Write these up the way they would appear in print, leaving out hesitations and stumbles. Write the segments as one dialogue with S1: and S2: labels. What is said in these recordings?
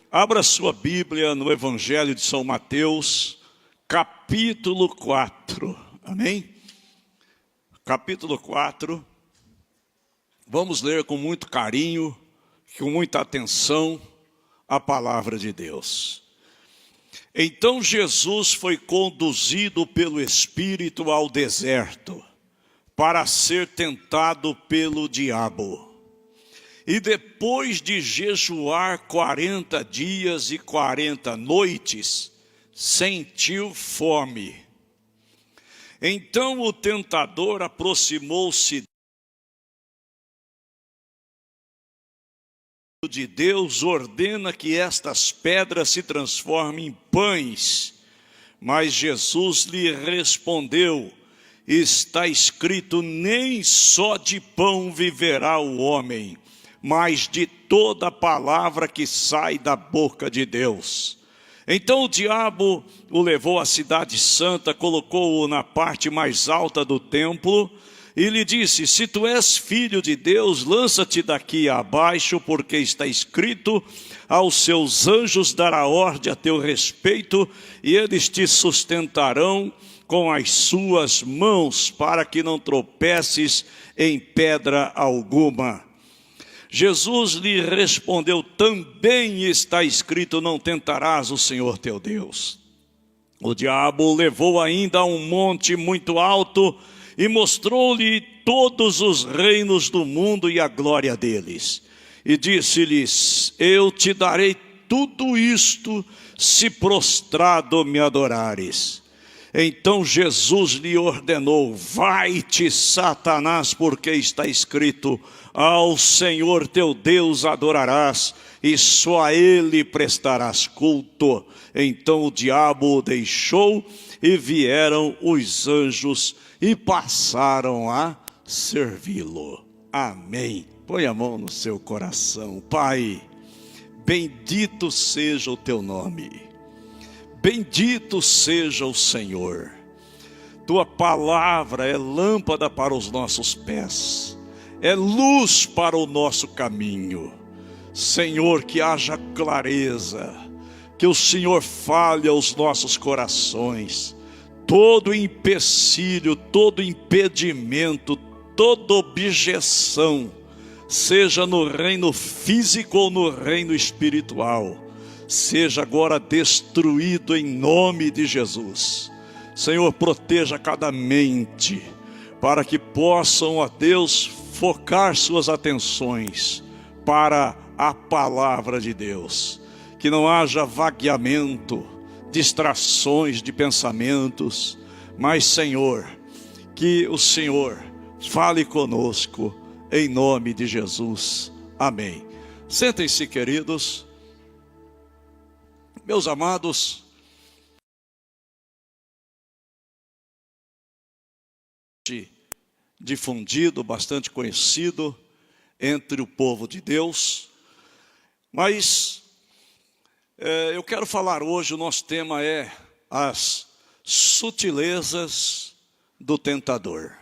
S1: Abra sua Bíblia no Evangelho de São Mateus, capítulo 4, amém? Capítulo 4, vamos ler com muito carinho, com muita atenção, a palavra de Deus. Então Jesus foi conduzido pelo Espírito ao deserto, para ser tentado pelo diabo. E depois de jejuar 40 dias e 40 noites, sentiu fome. Então o tentador aproximou-se de Deus, ordena que estas pedras se transformem em pães. Mas Jesus lhe respondeu: está escrito, nem só de pão viverá o homem, mas de toda palavra que sai da boca de Deus. Então o diabo o levou à cidade santa, colocou-o na parte mais alta do templo e lhe disse: se tu és filho de Deus, lança-te daqui abaixo, porque está escrito, aos seus anjos dará ordem a teu respeito, e eles te sustentarão com as suas mãos, para que não tropeces em pedra alguma. Jesus lhe respondeu: também está escrito, não tentarás o Senhor teu Deus. O diabo o levou ainda a um monte muito alto e mostrou-lhe todos os reinos do mundo e a glória deles. E disse-lhes: eu te darei tudo isto, se prostrado me adorares. Então Jesus lhe ordenou: vai-te, Satanás, porque está escrito, ao Senhor teu Deus adorarás, e só a Ele prestarás culto. Então o diabo o deixou, e vieram os anjos, e passaram a servi-lo. Amém. Põe a mão no seu coração. Pai, bendito seja o teu nome. Bendito seja o Senhor. Tua palavra é lâmpada para os nossos pés, é luz para o nosso caminho. Senhor, que haja clareza, que o Senhor fale aos nossos corações. Todo empecilho, todo impedimento, toda objeção, seja no reino físico ou no reino espiritual, seja agora destruído em nome de Jesus. Senhor, proteja cada mente, para que possam, ó Deus, focar suas atenções para a palavra de Deus. Que não haja vagueamento, distrações de pensamentos, mas, Senhor, que o Senhor fale conosco, em nome de Jesus. Amém. Sentem-se, queridos. Meus amados, difundido, bastante conhecido entre o povo de Deus, mas eu quero falar hoje, o nosso tema é as sutilezas do tentador.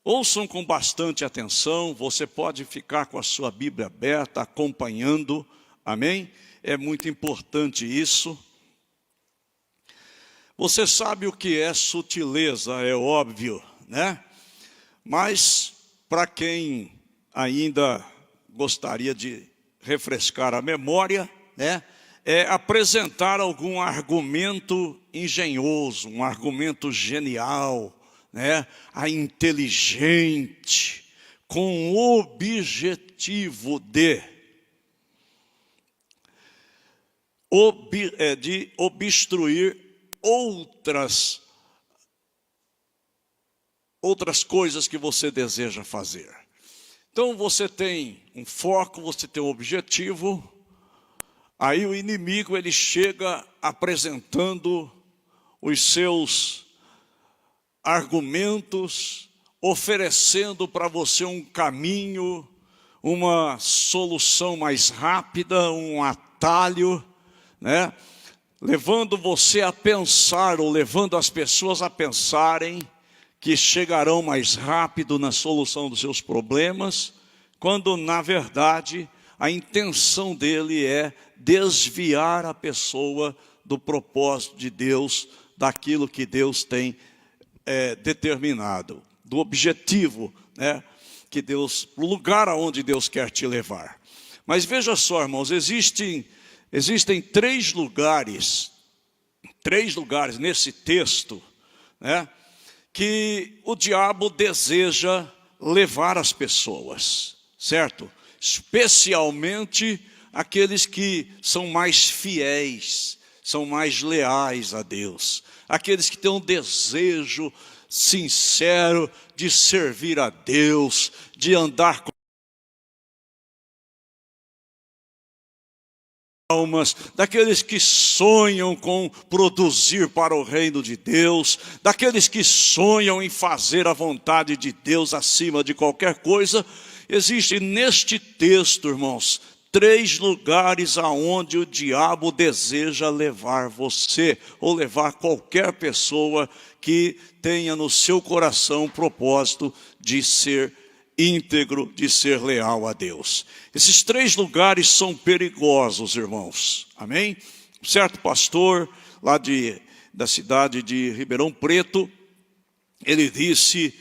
S1: Ouçam com bastante atenção, você pode ficar com a sua Bíblia aberta, acompanhando, amém? É muito importante isso. Você sabe o que é sutileza, é óbvio, né? Mas, para quem ainda gostaria de refrescar a memória, né? É apresentar algum argumento engenhoso, um argumento genial, né? Inteligente, com o objetivo de obstruir outras coisas que você deseja fazer. Então você tem um foco, você tem um objetivo, aí o inimigo ele chega apresentando os seus argumentos, oferecendo para você um caminho, uma solução mais rápida, um atalho, né? Levando você a pensar, ou levando as pessoas a pensarem que chegarão mais rápido na solução dos seus problemas, quando na verdade a intenção dele é desviar a pessoa do propósito de Deus, daquilo que Deus tem determinado, do objetivo, né, que Deus, o lugar aonde Deus quer te levar. Mas veja só, irmãos, existem três lugares nesse texto, né, que o diabo deseja levar as pessoas, certo? Especialmente aqueles que são mais fiéis, são mais leais a Deus, aqueles que têm um desejo sincero de servir a Deus, de andar com almas, daqueles que sonham com produzir para o reino de Deus, daqueles que sonham em fazer a vontade de Deus acima de qualquer coisa. Existe neste texto, irmãos, três lugares aonde o diabo deseja levar você, ou levar qualquer pessoa que tenha no seu coração o propósito de ser íntegro, de ser leal a Deus. Esses três lugares são perigosos, irmãos. Amém? Um certo pastor lá da cidade de Ribeirão Preto, ele disse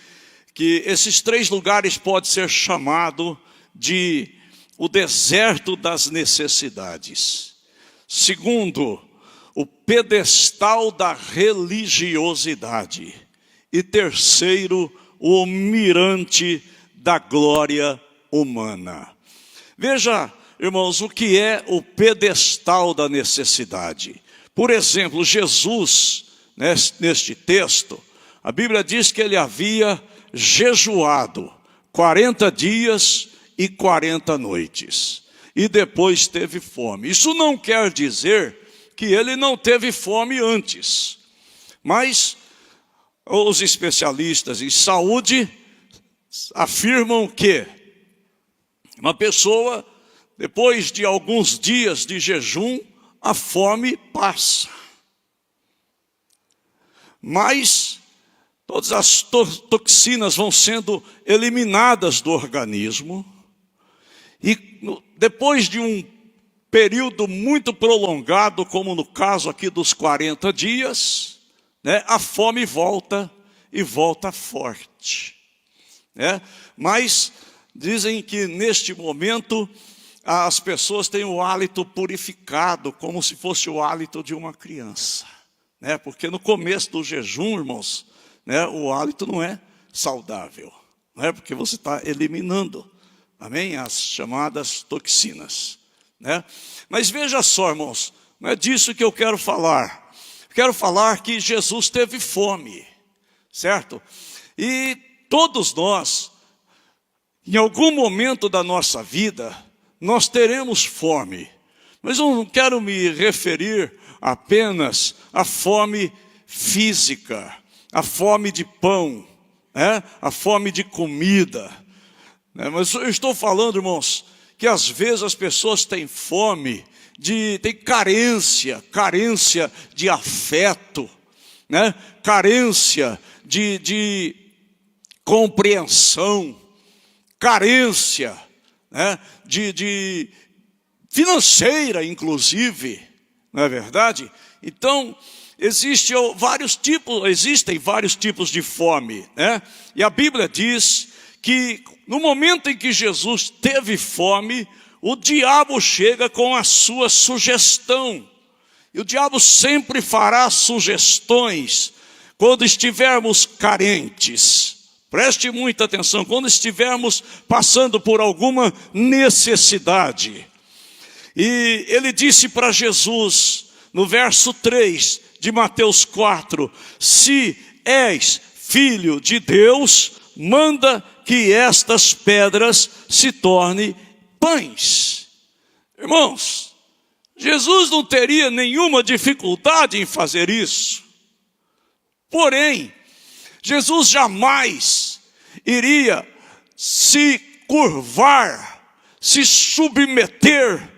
S1: que esses três lugares podem ser chamados de o deserto das necessidades. Segundo, o pedestal da religiosidade. E terceiro, o mirante da glória humana. Veja, irmãos, o que é o pedestal da necessidade. Por exemplo, Jesus, neste texto, a Bíblia diz que ele havia jejuado 40 dias e 40 noites. E depois teve fome. Isso não quer dizer que ele não teve fome antes. Mas os especialistas em saúde afirmam que uma pessoa, depois de alguns dias de jejum, a fome passa. Mas todas as toxinas vão sendo eliminadas do organismo. E depois de um período muito prolongado, como no caso aqui dos 40 dias, né, a fome volta e volta forte. Mas dizem que neste momento as pessoas têm o hálito purificado, como se fosse o hálito de uma criança, porque no começo do jejum, irmãos, o hálito não é saudável, porque você está eliminando, amém, as chamadas toxinas, Mas veja só, irmãos, não é disso que eu quero falar. Quero falar que Jesus teve fome, certo? E todos nós, em algum momento da nossa vida, nós teremos fome. Mas eu não quero me referir apenas à fome física, à fome de pão, à fome de comida. Mas eu estou falando, irmãos, que às vezes as pessoas têm fome, têm carência de afeto, carência de compreensão, carência de financeira, inclusive, não é verdade? Então, existem vários tipos de fome, E a Bíblia diz que no momento em que Jesus teve fome, o diabo chega com a sua sugestão. E o diabo sempre fará sugestões quando estivermos carentes. Preste muita atenção, quando estivermos passando por alguma necessidade. E ele disse para Jesus, no verso 3 de Mateus 4, se és filho de Deus, manda que estas pedras se tornem pães. Irmãos, Jesus não teria nenhuma dificuldade em fazer isso. Porém, Jesus jamais iria se curvar, se submeter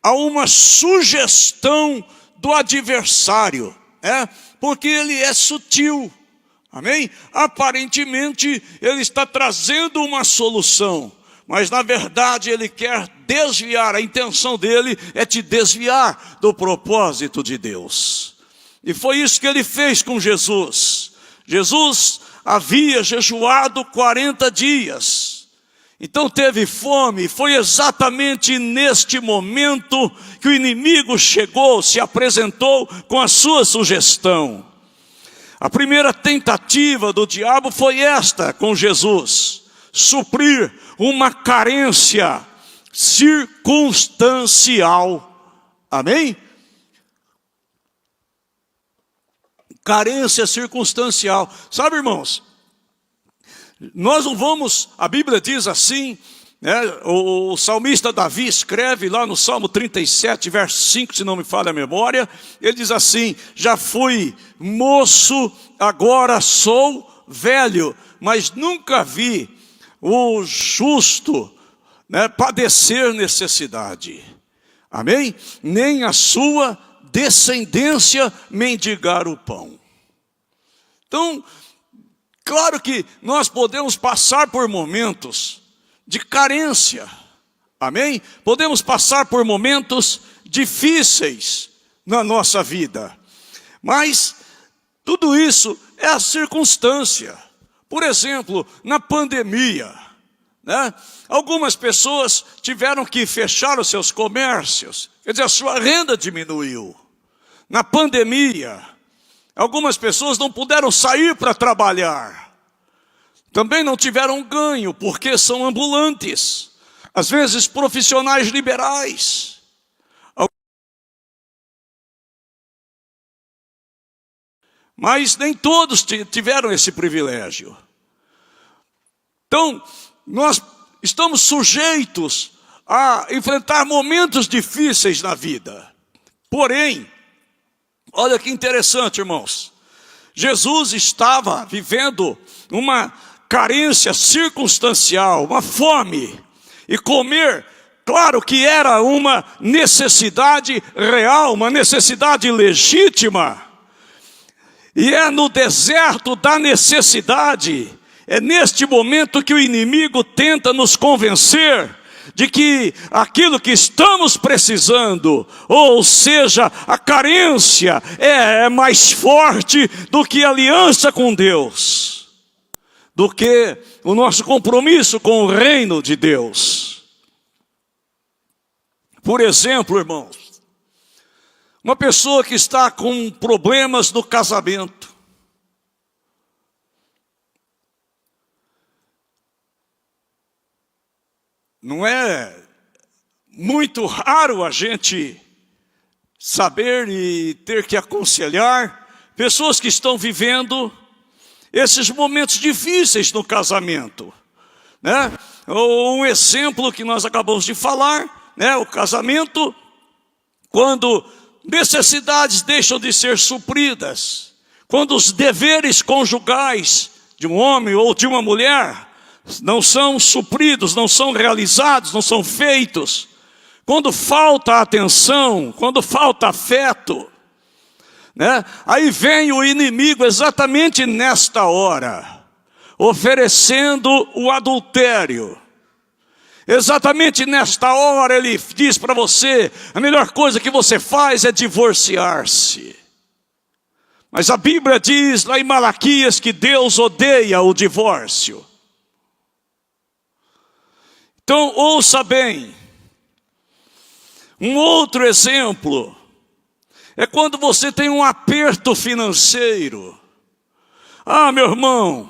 S1: a uma sugestão do adversário, porque ele é sutil, amém? Aparentemente ele está trazendo uma solução, mas na verdade ele quer desviar, a intenção dele é te desviar do propósito de Deus. E foi isso que ele fez com Jesus. Jesus havia jejuado 40 dias, então teve fome. Foi exatamente neste momento que o inimigo chegou, se apresentou com a sua sugestão. A primeira tentativa do diabo foi esta com Jesus: suprir uma carência circunstancial. Amém? Carência circunstancial. Sabe, irmãos, nós não vamos, a Bíblia diz assim, né, o salmista Davi escreve lá no Salmo 37, verso 5, se não me falha a memória, ele diz assim: já fui moço, agora sou velho, mas nunca vi o justo, né, padecer necessidade. Amém? Nem a sua descendência mendigar o pão. Então, claro que nós podemos passar por momentos de carência, amém? Podemos passar por momentos difíceis na nossa vida, mas tudo isso é a circunstância. Por exemplo, na pandemia, né? Algumas pessoas tiveram que fechar os seus comércios, quer dizer, a sua renda diminuiu. Na pandemia, algumas pessoas não puderam sair para trabalhar. Também não tiveram ganho, porque são ambulantes. Às vezes, profissionais liberais. Mas nem todos tiveram esse privilégio. Então, nós estamos sujeitos a enfrentar momentos difíceis na vida. Porém, olha que interessante, irmãos. Jesus estava vivendo uma carência circunstancial, uma fome. E comer, claro que era uma necessidade real, uma necessidade legítima. E é no deserto da necessidade, é neste momento que o inimigo tenta nos convencer de que aquilo que estamos precisando, ou seja, a carência, é mais forte do que a aliança com Deus, do que o nosso compromisso com o reino de Deus. Por exemplo, irmãos, uma pessoa que está com problemas no casamento, não é muito raro a gente saber e ter que aconselhar pessoas que estão vivendo esses momentos difíceis no casamento, né? Um exemplo que nós acabamos de falar, né? O casamento, quando necessidades deixam de ser supridas, quando os deveres conjugais de um homem ou de uma mulher não são supridos, não são realizados, não são feitos, quando falta atenção, quando falta afeto, né? Aí vem o inimigo exatamente nesta hora, oferecendo o adultério. Exatamente nesta hora ele diz para você: a melhor coisa que você faz é divorciar-se. Mas a Bíblia diz lá em Malaquias que Deus odeia o divórcio. Então ouça bem, um outro exemplo é quando você tem um aperto financeiro. Ah, meu irmão,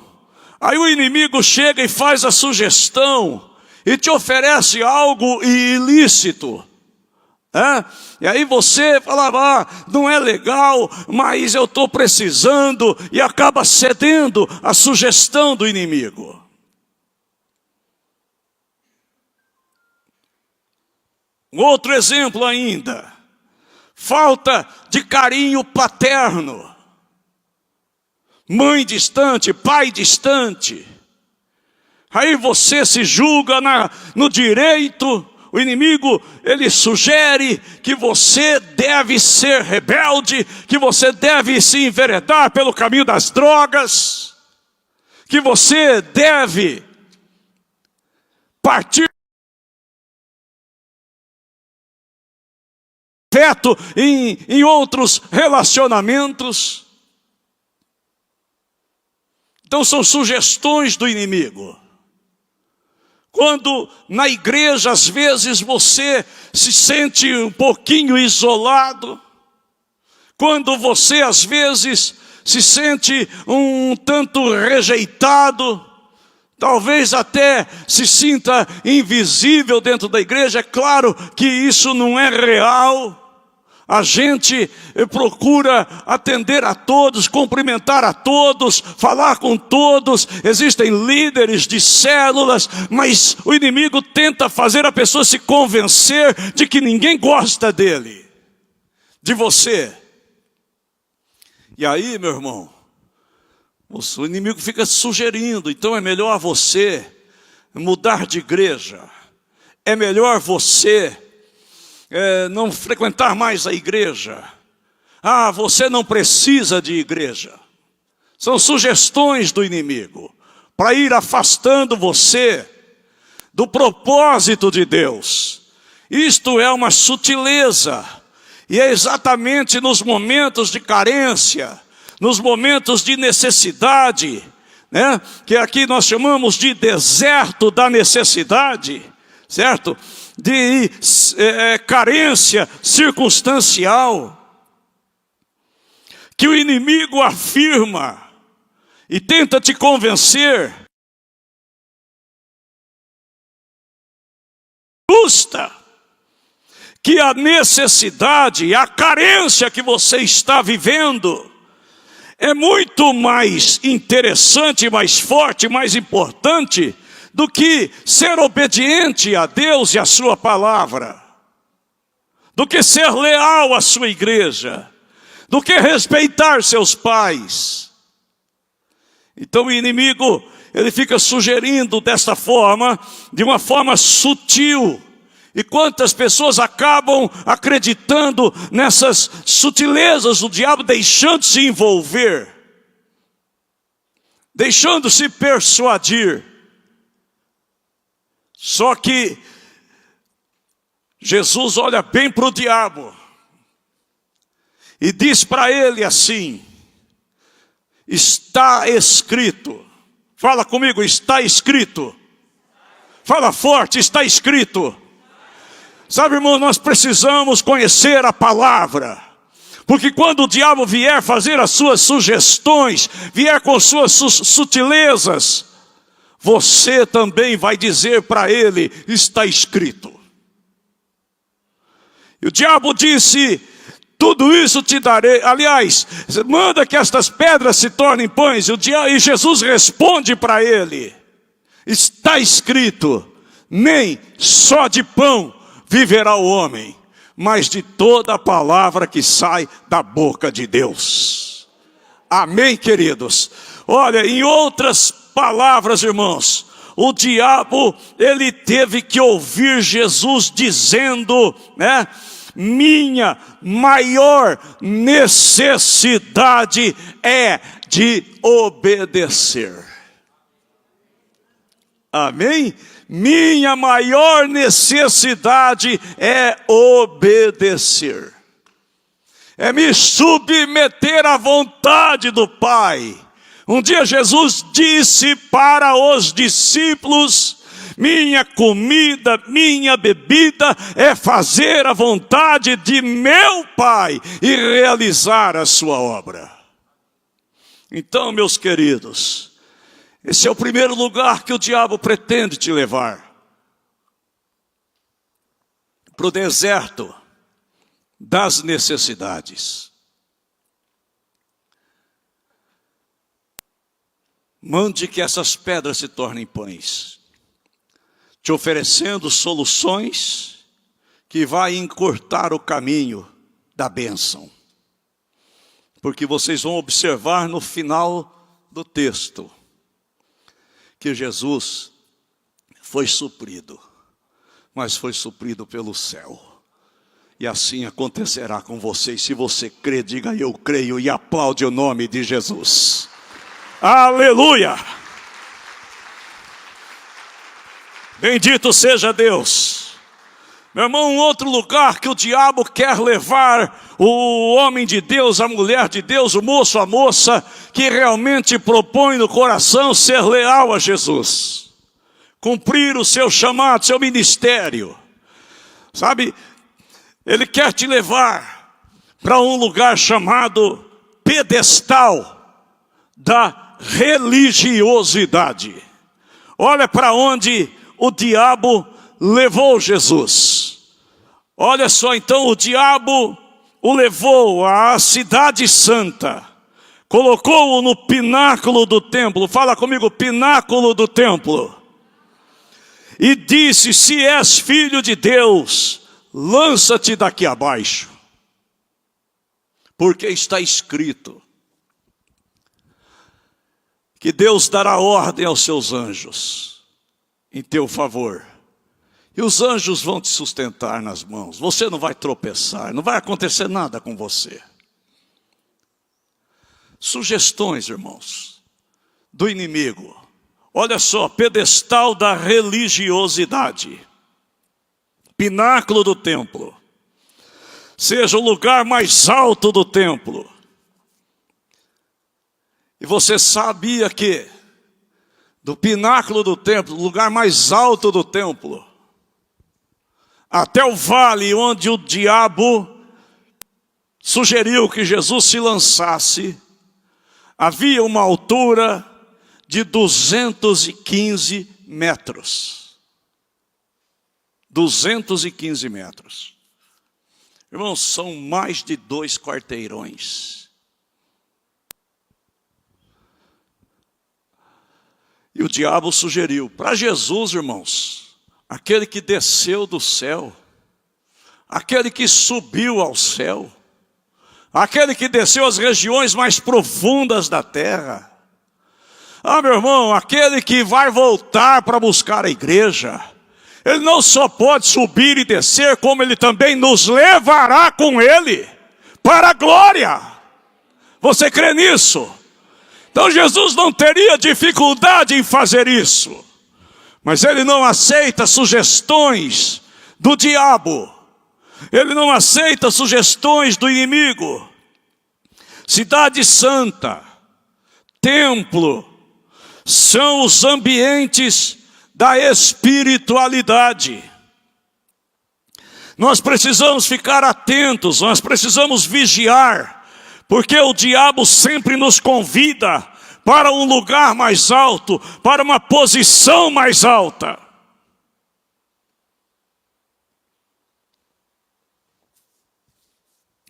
S1: aí o inimigo chega e faz a sugestão e te oferece algo ilícito. E aí você fala: não é legal, mas eu estou precisando, e acaba cedendo à sugestão do inimigo. Um outro exemplo ainda, falta de carinho paterno. Mãe distante, pai distante. Aí você se julga no direito, o inimigo, ele sugere que você deve ser rebelde, que você deve se enveredar pelo caminho das drogas, que você deve partir afeto em outros relacionamentos. Então são sugestões do inimigo. Quando na igreja às vezes você se sente um pouquinho isolado, quando você às vezes se sente um tanto rejeitado, talvez até se sinta invisível dentro da igreja, é claro que isso não é real. A gente procura atender a todos, cumprimentar a todos, falar com todos. Existem líderes de células, mas o inimigo tenta fazer a pessoa se convencer de que ninguém gosta dele, de você. E aí, meu irmão, o inimigo fica sugerindo, então é melhor você mudar de igreja, é melhor você não frequentar mais a igreja. Ah, você não precisa de igreja. São sugestões do inimigo para ir afastando você do propósito de Deus. Isto é uma sutileza, e é exatamente nos momentos de carência, nos momentos de necessidade, né, que aqui nós chamamos de deserto da necessidade, certo? De carência circunstancial, que o inimigo afirma e tenta te convencer, justa, que a necessidade, a carência que você está vivendo é muito mais interessante, mais forte, mais importante do que ser obediente a Deus e a sua palavra, do que ser leal à sua igreja, do que respeitar seus pais. Então o inimigo, ele fica sugerindo desta forma, de uma forma sutil. E quantas pessoas acabam acreditando nessas sutilezas do diabo, deixando-se envolver, deixando-se persuadir. Só que Jesus olha bem para o diabo e diz para ele assim: está escrito. Fala comigo, está escrito. Fala forte, está escrito. Sabe, irmão, nós precisamos conhecer a palavra, porque quando o diabo vier fazer as suas sugestões, vier com suas sutilezas, você também vai dizer para ele: está escrito. E o diabo disse: tudo isso te darei. Aliás, manda que estas pedras se tornem pães. E Jesus responde para ele: está escrito, nem só de pão viverá o homem, mas de toda a palavra que sai da boca de Deus. Amém, queridos? Olha, em outras palavras, irmãos, o diabo, ele teve que ouvir Jesus dizendo, né? Minha maior necessidade é de obedecer. Amém? Minha maior necessidade é obedecer. É me submeter à vontade do Pai. Um dia Jesus disse para os discípulos: minha comida, minha bebida é fazer a vontade de meu Pai e realizar a sua obra. Então, meus queridos, esse é o primeiro lugar que o diabo pretende te levar. Para o deserto das necessidades. Mande que essas pedras se tornem pães, te oferecendo soluções que vai encurtar o caminho da bênção. Porque vocês vão observar no final do texto que Jesus foi suprido, mas foi suprido pelo céu. E assim acontecerá com vocês. Se você crê, diga eu creio e aplaude o nome de Jesus. Aleluia! Bendito seja Deus. Meu irmão, um outro lugar que o diabo quer levar o homem de Deus, a mulher de Deus, o moço, a moça, que realmente propõe no coração ser leal a Jesus, cumprir o seu chamado, seu ministério, sabe? Ele quer te levar para um lugar chamado pedestal da religiosidade. Olha para onde o diabo levou Jesus. Olha só, então o diabo o levou à cidade santa, colocou-o no pináculo do templo. Fala comigo, pináculo do templo. E disse: se és filho de Deus, lança-te daqui abaixo, porque está escrito que Deus dará ordem aos seus anjos em teu favor, e os anjos vão te sustentar nas mãos. Você não vai tropeçar, não vai acontecer nada com você. Sugestões, irmãos, do inimigo. Olha só, pedestal da religiosidade, pináculo do templo, seja o lugar mais alto do templo. E você sabia que do pináculo do templo, o lugar mais alto do templo, até o vale onde o diabo sugeriu que Jesus se lançasse, havia uma altura de 215 metros. 215 metros. Irmãos, são mais de 2 quarteirões. E o diabo sugeriu para Jesus, irmãos, aquele que desceu do céu, aquele que subiu ao céu, aquele que desceu às regiões mais profundas da terra. Ah, meu irmão, aquele que vai voltar para buscar a igreja, ele não só pode subir e descer, como ele também nos levará com ele para a glória. Você crê nisso? Então Jesus não teria dificuldade em fazer isso. Mas ele não aceita sugestões do diabo. Ele não aceita sugestões do inimigo. Cidade santa, templo, são os ambientes da espiritualidade. Nós precisamos ficar atentos, nós precisamos vigiar, porque o diabo sempre nos convida para um lugar mais alto, para uma posição mais alta.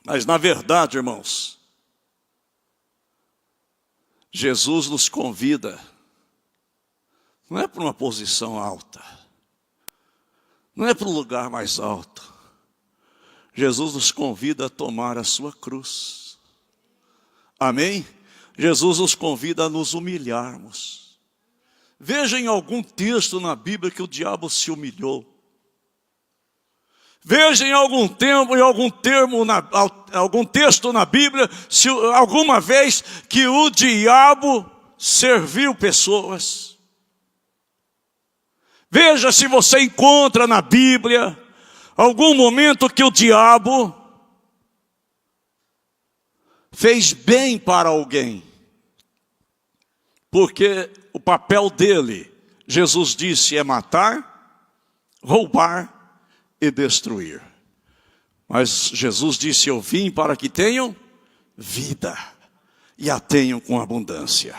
S1: Mas na verdade, irmãos, Jesus nos convida, não é para uma posição alta, não é para um lugar mais alto. Jesus nos convida a tomar a sua cruz. Amém? Jesus nos convida a nos humilharmos. Veja em algum texto na Bíblia que o diabo se humilhou. Veja em algum texto na Bíblia, se alguma vez que o diabo serviu pessoas. Veja se você encontra na Bíblia algum momento que o diabo fez bem para alguém. Porque o papel dele, Jesus disse, é matar, roubar e destruir. Mas Jesus disse, eu vim para que tenham vida e a tenham com abundância.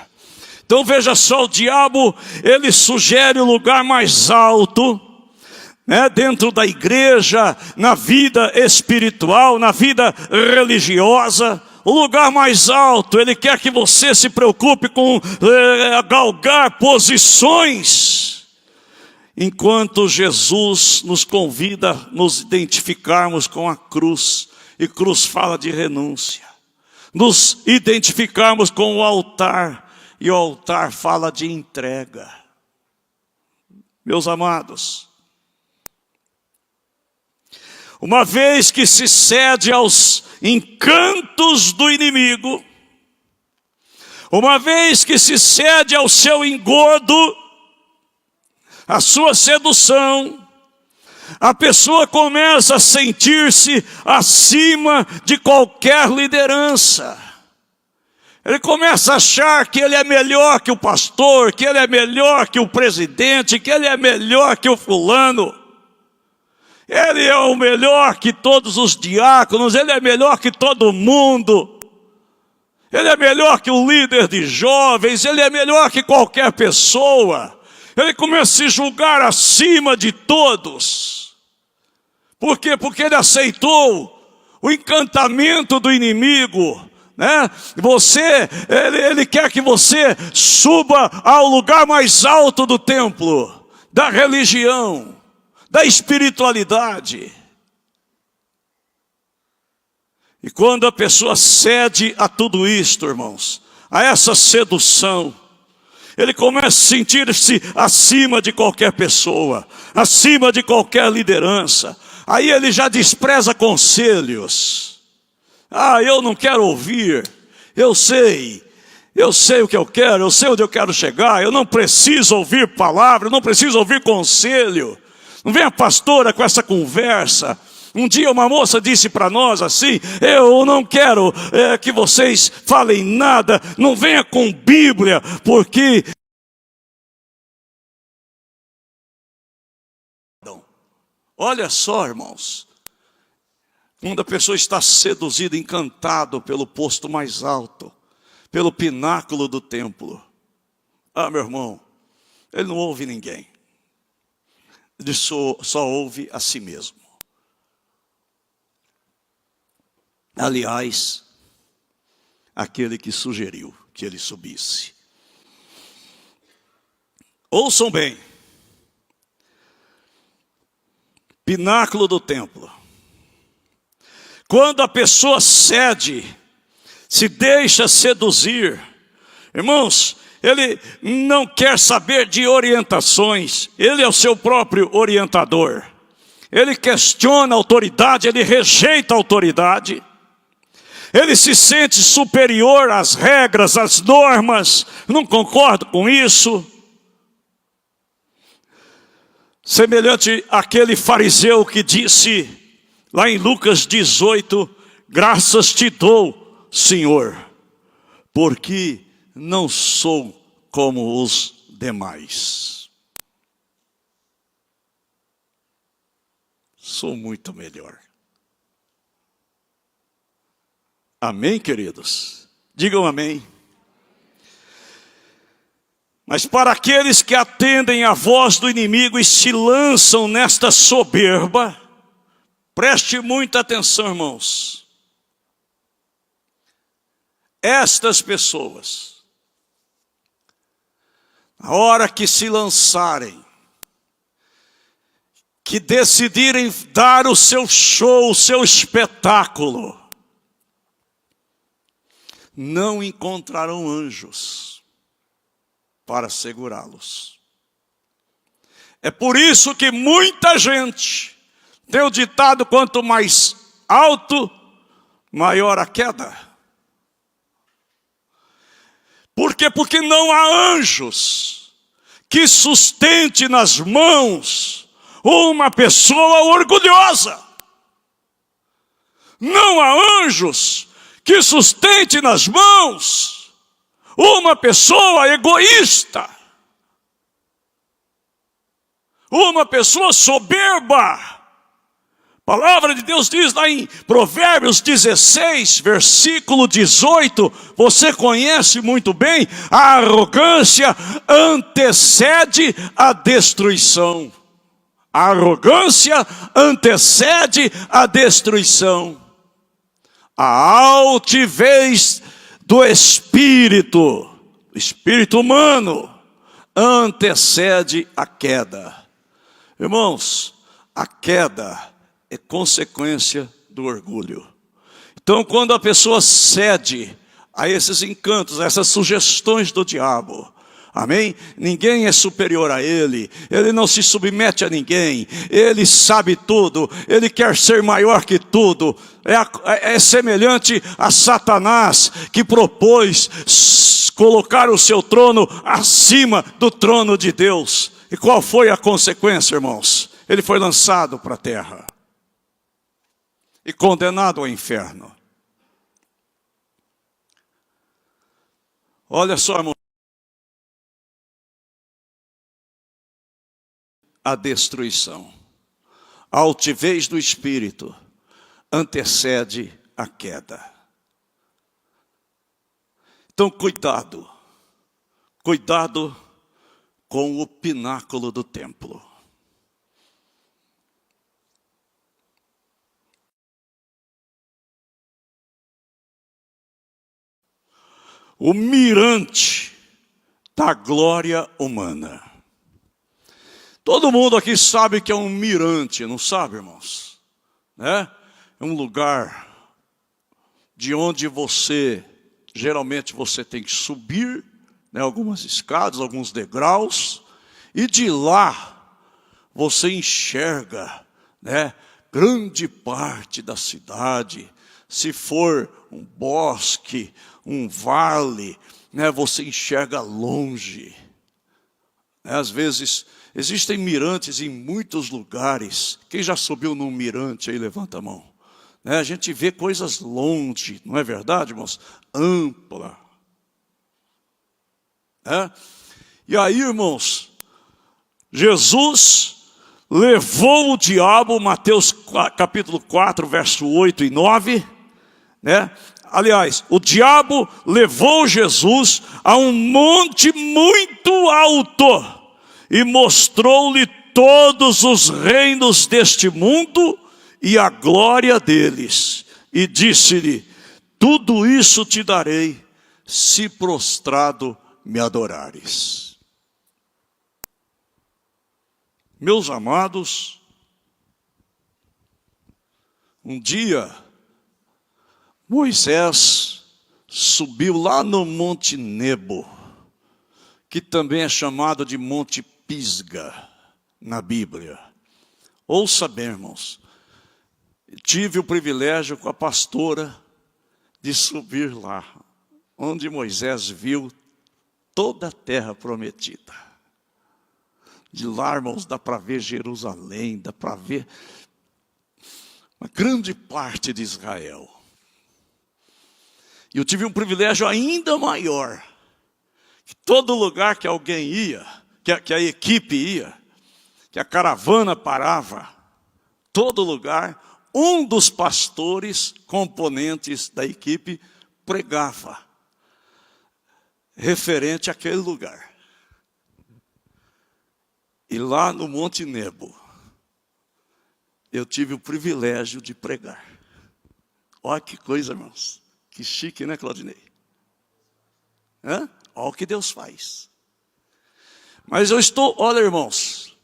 S1: Então veja só, o diabo, ele sugere o lugar mais alto, né, dentro da igreja, na vida espiritual, na vida religiosa. O lugar mais alto, ele quer que você se preocupe com galgar posições. Enquanto Jesus nos convida a nos identificarmos com a cruz. E cruz fala de renúncia. Nos identificarmos com o altar. E o altar fala de entrega. Meus amados, uma vez que se cede aos encantos do inimigo, uma vez que se cede ao seu engodo, à sua sedução, a pessoa começa a sentir-se acima de qualquer liderança. Ele começa a achar que ele é melhor que o pastor, que ele é melhor que o presidente, que ele é melhor que o fulano. Ele é o melhor que todos os diáconos, ele é melhor que todo mundo. Ele é melhor que o líder de jovens, ele é melhor que qualquer pessoa. Ele começa a se julgar acima de todos. Por quê? Porque ele aceitou o encantamento do inimigo, né? Ele quer que você suba ao lugar mais alto do templo, da religião, da espiritualidade. E quando a pessoa cede a tudo isto, irmãos, a essa sedução, ele começa a sentir-se acima de qualquer pessoa, acima de qualquer liderança. Aí ele já despreza conselhos. Eu não quero ouvir, eu sei o que eu quero, eu sei onde eu quero chegar, eu não preciso ouvir palavra, eu não preciso ouvir conselho. Não venha pastora com essa conversa. Um dia uma moça disse para nós assim: eu não quero que vocês falem nada, não venha com Bíblia, porque... Olha só, irmãos, quando a pessoa está seduzida, encantado pelo posto mais alto, pelo pináculo do templo, meu irmão, ele não ouve ninguém, ele só ouve a si mesmo. Aliás, aquele que sugeriu que ele subisse. Ouçam bem. Pináculo do templo. Quando a pessoa cede, se deixa seduzir, irmãos, ele não quer saber de orientações, ele é o seu próprio orientador. Ele questiona a autoridade, ele rejeita a autoridade. Ele se sente superior às regras, às normas. Não concordo com isso. Semelhante àquele fariseu que disse, lá em Lucas 18, graças te dou, Senhor, porque não sou como os demais. Sou muito melhor. Amém, queridos? Digam amém. Mas para aqueles que atendem à voz do inimigo e se lançam nesta soberba, preste muita atenção, irmãos. Estas pessoas, na hora que se lançarem, que decidirem dar o seu show, o seu espetáculo, não encontrarão anjos para segurá-los. É por isso que muita gente tem o ditado: quanto mais alto, maior a queda. Por quê? Porque não há anjos que sustente nas mãos uma pessoa orgulhosa. Não há anjos que sustente nas mãos uma pessoa egoísta, uma pessoa soberba. A palavra de Deus diz lá em Provérbios 16, versículo 18, você conhece muito bem: a arrogância antecede a destruição. A arrogância antecede a destruição. A altivez do espírito humano, antecede a queda. Irmãos, a queda é consequência do orgulho. Então, quando a pessoa cede a esses encantos, a essas sugestões do diabo, amém? Ninguém é superior a ele, ele não se submete a ninguém, ele sabe tudo, ele quer ser maior que tudo. É semelhante a Satanás, que propôs colocar o seu trono acima do trono de Deus. E qual foi a consequência, irmãos? ele foi lançado para a terra e condenado ao inferno. Olha só, irmão, a destruição. A altivez do espírito antecede a queda. Então, cuidado com o pináculo do templo. O mirante da glória humana. Todo mundo aqui sabe que é um mirante, não sabe, irmãos? Né? É um lugar de onde geralmente você tem que subir, né, algumas escadas, alguns degraus, e de lá você enxerga, né, grande parte da cidade. Se for um bosque, um vale, né, você enxerga longe. Às vezes, existem mirantes em muitos lugares. Quem já subiu num mirante aí, levanta a mão. Né, a gente vê coisas longe, não é verdade, irmãos? Ampla. E aí, irmãos, Jesus levou o diabo, Mateus capítulo 4, verso 8 e 9, né? Aliás, o diabo levou Jesus a um monte muito alto e mostrou-lhe todos os reinos deste mundo e a glória deles. E disse-lhe: tudo isso te darei, se prostrado me adorares. Meus amados, um dia Moisés subiu lá no Monte Nebo, que também é chamado de Monte Pisga na Bíblia. Ouça bem, irmãos, tive o privilégio com a pastora de subir lá, onde Moisés viu toda a terra prometida. De lá, irmãos, dá para ver Jerusalém, dá para ver uma grande parte de Israel. E eu tive um privilégio ainda maior, que todo lugar que alguém ia, que a equipe ia, que a caravana parava, todo lugar, um dos pastores, componentes da equipe, pregava referente àquele lugar. E lá no Monte Nebo, eu tive o privilégio de pregar. Olha que coisa, irmãos. Que chique, né, Claudinei? Olha o que Deus faz. Mas olha, irmãos.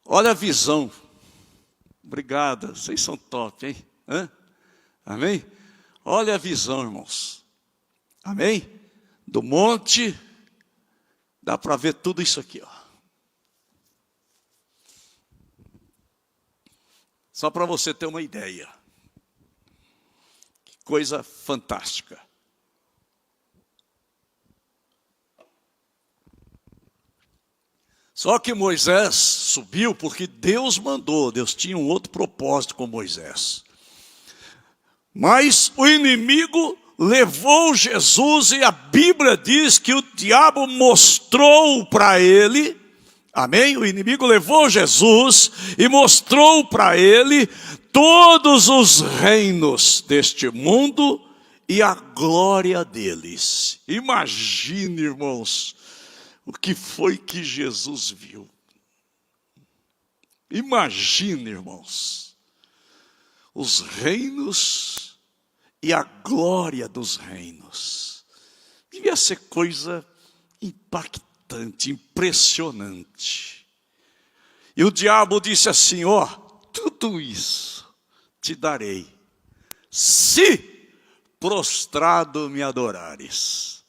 S1: Olha a visão. Obrigada, vocês são top, hein? Amém? Olha a visão, irmãos. Amém? Do monte, dá para ver tudo isso aqui, ó. Só para você ter uma ideia. Que coisa fantástica. Só que Moisés subiu porque Deus mandou. Deus tinha um outro propósito com Moisés. Mas o inimigo levou Jesus e a Bíblia diz que o diabo mostrou para ele, amém? O inimigo levou Jesus e mostrou para ele todos os reinos deste mundo e a glória deles. Imagine, irmãos, o que foi que Jesus viu. Imagine, irmãos, os reinos e a glória dos reinos. Devia ser coisa impactante, impressionante. E o diabo disse assim, ó, tudo isso te darei, se prostrado me adorares.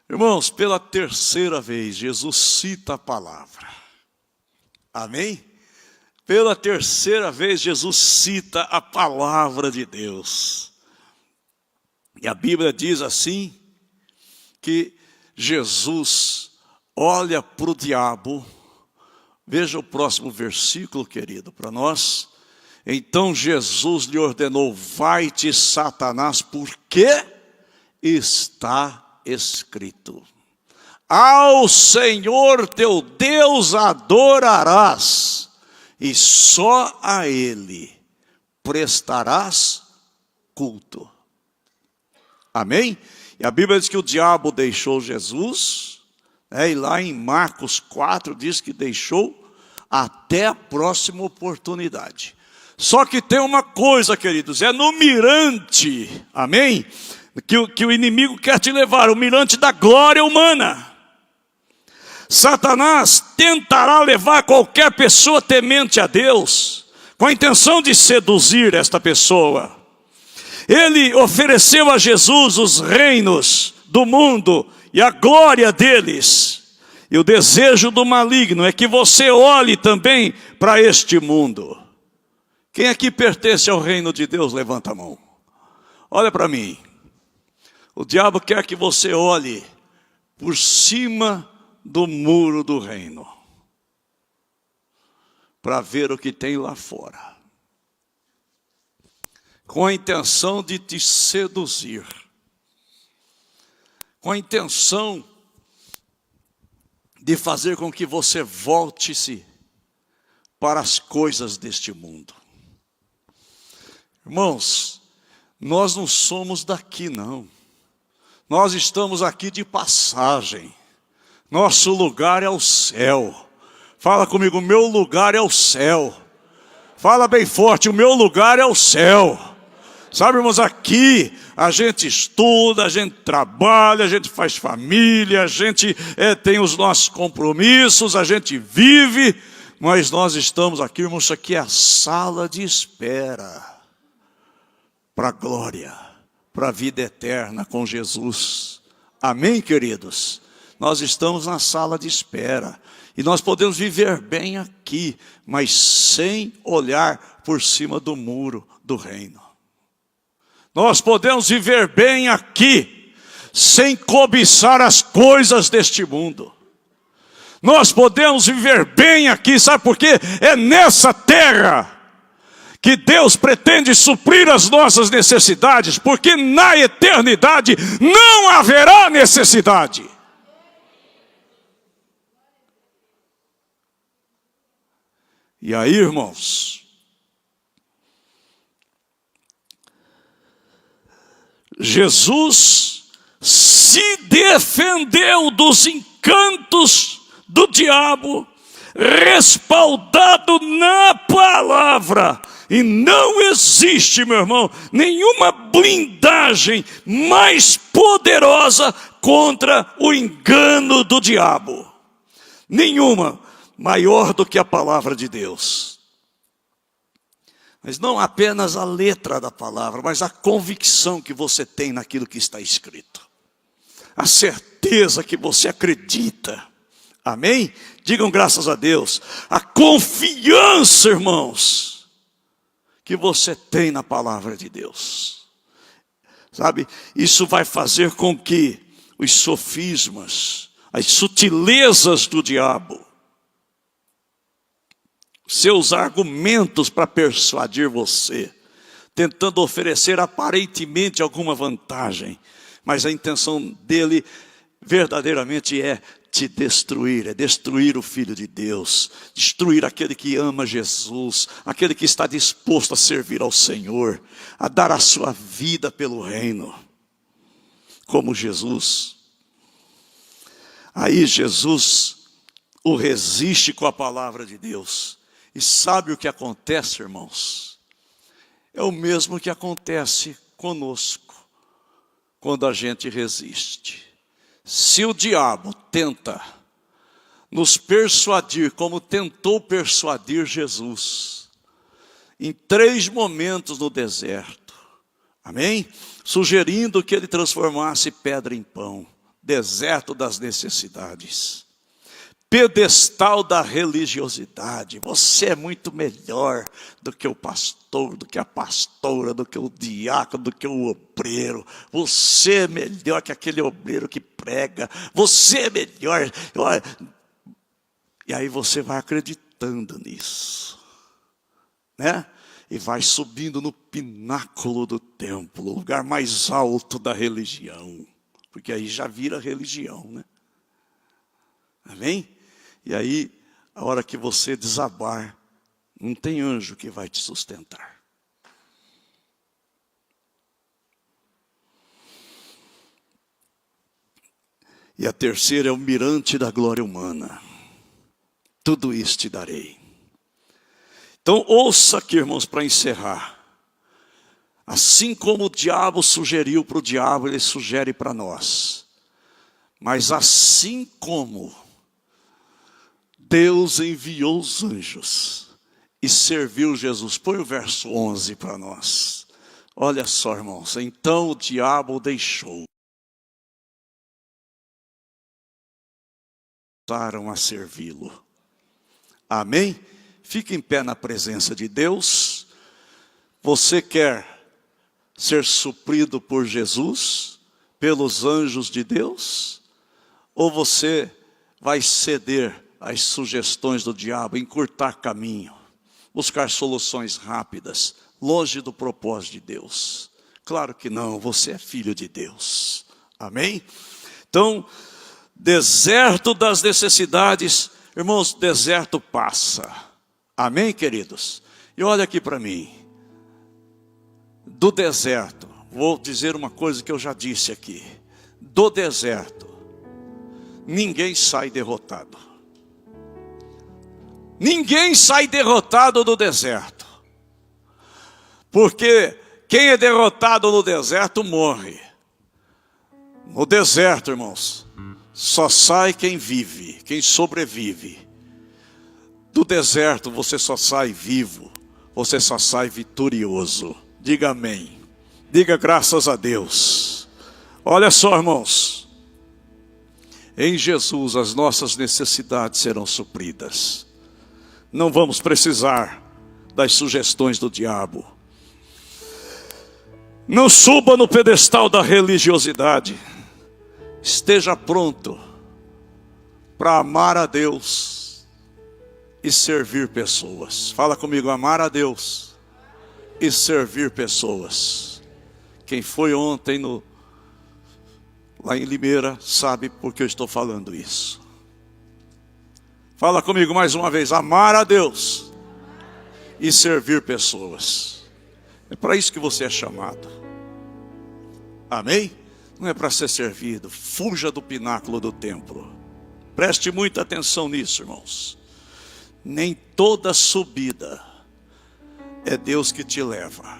S1: Irmãos, pela terceira vez, Jesus cita a palavra. Amém? Pela terceira vez, Jesus cita a palavra de Deus. E a Bíblia diz assim, que Jesus olha para o diabo Veja o próximo versículo, querido, para nós. Então Jesus lhe ordenou: vai-te, Satanás, porque está escrito: ao Senhor teu Deus adorarás, e só a Ele prestarás culto. Amém? E a Bíblia diz que o diabo deixou Jesus, e lá em Marcos 4 diz que deixou até a próxima oportunidade. Só que tem uma coisa, queridos, é no mirante, amém? Que o inimigo quer te levar, o mirante da glória humana. Satanás tentará levar qualquer pessoa temente a Deus, com a intenção de seduzir esta pessoa. Ele ofereceu a Jesus os reinos do mundo e a glória deles. E o desejo do maligno é que você olhe também para este mundo. Quem aqui pertence ao reino de Deus, levanta a mão. Olha para mim. O diabo quer que você olhe por cima do muro do reino, para ver o que tem lá fora, com a intenção de te seduzir, com a intenção de fazer com que você volte-se para as coisas deste mundo. Irmãos, nós não somos daqui não, nós estamos aqui de passagem. Nosso lugar é o céu. Fala comigo, meu lugar é o céu. Fala bem forte, o meu lugar é o céu. Sabe, irmãos, aqui a gente estuda, a gente trabalha, a gente faz família, a gente tem os nossos compromissos, a gente vive, mas nós estamos aqui, irmãos, isso aqui é a sala de espera para a glória, para a vida eterna com Jesus. Amém, queridos? Nós estamos na sala de espera e nós podemos viver bem aqui, mas sem olhar por cima do muro do reino. Nós podemos viver bem aqui, sem cobiçar as coisas deste mundo. Nós podemos viver bem aqui, sabe por quê? É nessa terra que Deus pretende suprir as nossas necessidades, porque na eternidade não haverá necessidade. E aí, irmãos, Jesus se defendeu dos encantos do diabo, respaldado na palavra. E não existe, meu irmão, nenhuma blindagem mais poderosa contra o engano do diabo. Nenhuma maior do que a palavra de Deus. Mas não apenas a letra da palavra, mas a convicção que você tem naquilo que está escrito. A certeza que você acredita. Amém? Digam graças a Deus. A confiança, irmãos, que você tem na palavra de Deus. Sabe, isso vai fazer com que os sofismas, as sutilezas do diabo, seus argumentos para persuadir você, tentando oferecer aparentemente alguma vantagem, mas a intenção dele verdadeiramente é te destruir, é destruir o Filho de Deus, destruir aquele que ama Jesus, aquele que está disposto a servir ao Senhor, a dar a sua vida pelo reino, como Jesus. Aí Jesus o resiste com a palavra de Deus. E sabe o que acontece, irmãos? É o mesmo que acontece conosco, quando a gente resiste. Se o diabo tenta nos persuadir, como tentou persuadir Jesus, em 3 momentos no deserto, amém? Sugerindo que ele transformasse pedra em pão, deserto das necessidades, pedestal da religiosidade. Você é muito melhor do que o pastor, do que a pastora, do que o diácono, do que o obreiro. Você é melhor que aquele obreiro que prega. Você é melhor. E aí você vai acreditando nisso, né? E vai subindo no pináculo do templo, o lugar mais alto da religião. Porque aí já vira religião, né? Amém? E aí, a hora que você desabar, não tem anjo que vai te sustentar. E a terceira é o mirante da glória humana. Tudo isso te darei. Então ouça aqui, irmãos, para encerrar. Assim como o diabo sugeriu para o diabo, ele sugere para nós. Mas assim como Deus enviou os anjos e serviu Jesus. Põe o verso 11 para nós. Olha só, irmãos. Então o diabo o deixou. Passaram a servi-lo. Amém? Fique em pé na presença de Deus. Você quer ser suprido por Jesus, pelos anjos de Deus? Ou você vai ceder às sugestões do diabo, encurtar caminho, buscar soluções rápidas, longe do propósito de Deus? Claro que não, você é filho de Deus. Amém? Então, deserto das necessidades, irmãos, deserto passa. Amém, queridos? E olha aqui para mim. Do deserto, vou dizer uma coisa que eu já disse aqui. Do deserto, ninguém sai derrotado. Ninguém sai derrotado do deserto. Porque quem é derrotado no deserto morre. No deserto, irmãos, só sai quem vive, quem sobrevive. Do deserto você só sai vivo, você só sai vitorioso. Diga amém. Diga graças a Deus. Olha só, irmãos. Em Jesus as nossas necessidades serão supridas. Não vamos precisar das sugestões do diabo. Não suba no pedestal da religiosidade. Esteja pronto para amar a Deus e servir pessoas. Fala comigo, amar a Deus e servir pessoas. Quem foi ontem lá em Limeira sabe por que eu estou falando isso. Fala comigo mais uma vez, amar a Deus e servir pessoas. É para isso que você é chamado. Amém? Não é para ser servido. Fuja do pináculo do templo. Preste muita atenção nisso, irmãos. Nem toda subida é Deus que te leva.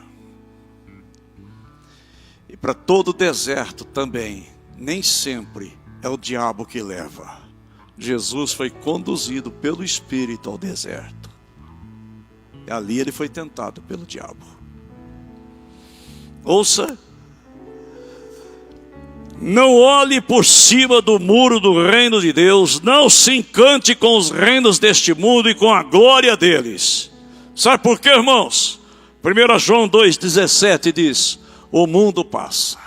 S1: E para todo deserto também, nem sempre é o diabo que leva. Jesus foi conduzido pelo Espírito ao deserto. E ali ele foi tentado pelo diabo. Ouça. Não olhe por cima do muro do reino de Deus. Não se encante com os reinos deste mundo e com a glória deles. Sabe por quê, irmãos? 1 João 2,17 diz: o mundo passa.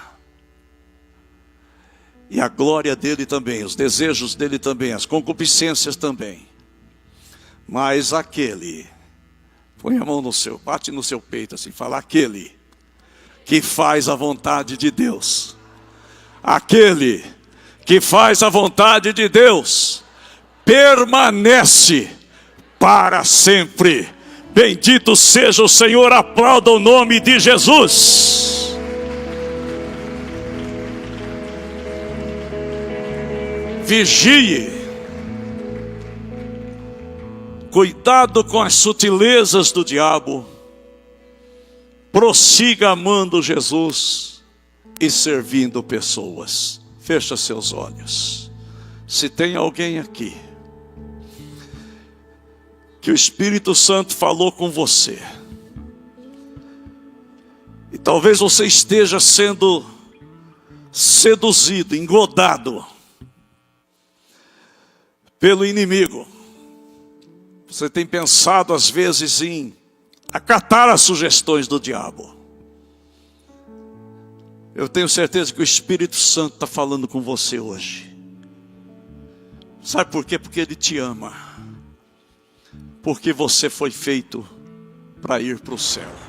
S1: E a glória dele também, os desejos dele também, as concupiscências também. Mas aquele, põe a mão no seu, bate no seu peito assim, fala, aquele que faz a vontade de Deus. Aquele que faz a vontade de Deus permanece para sempre. Bendito seja o Senhor, aplauda o nome de Jesus. Vigie. Cuidado com as sutilezas do diabo. Prossiga amando Jesus e servindo pessoas. Fecha seus olhos. Se tem alguém aqui que o Espírito Santo falou com você, e talvez você esteja sendo seduzido, engodado pelo inimigo. Você tem pensado às vezes em acatar as sugestões do diabo. Eu tenho certeza que o Espírito Santo está falando com você hoje. Sabe por quê? Porque Ele te ama. porque você foi feito para ir para o céu.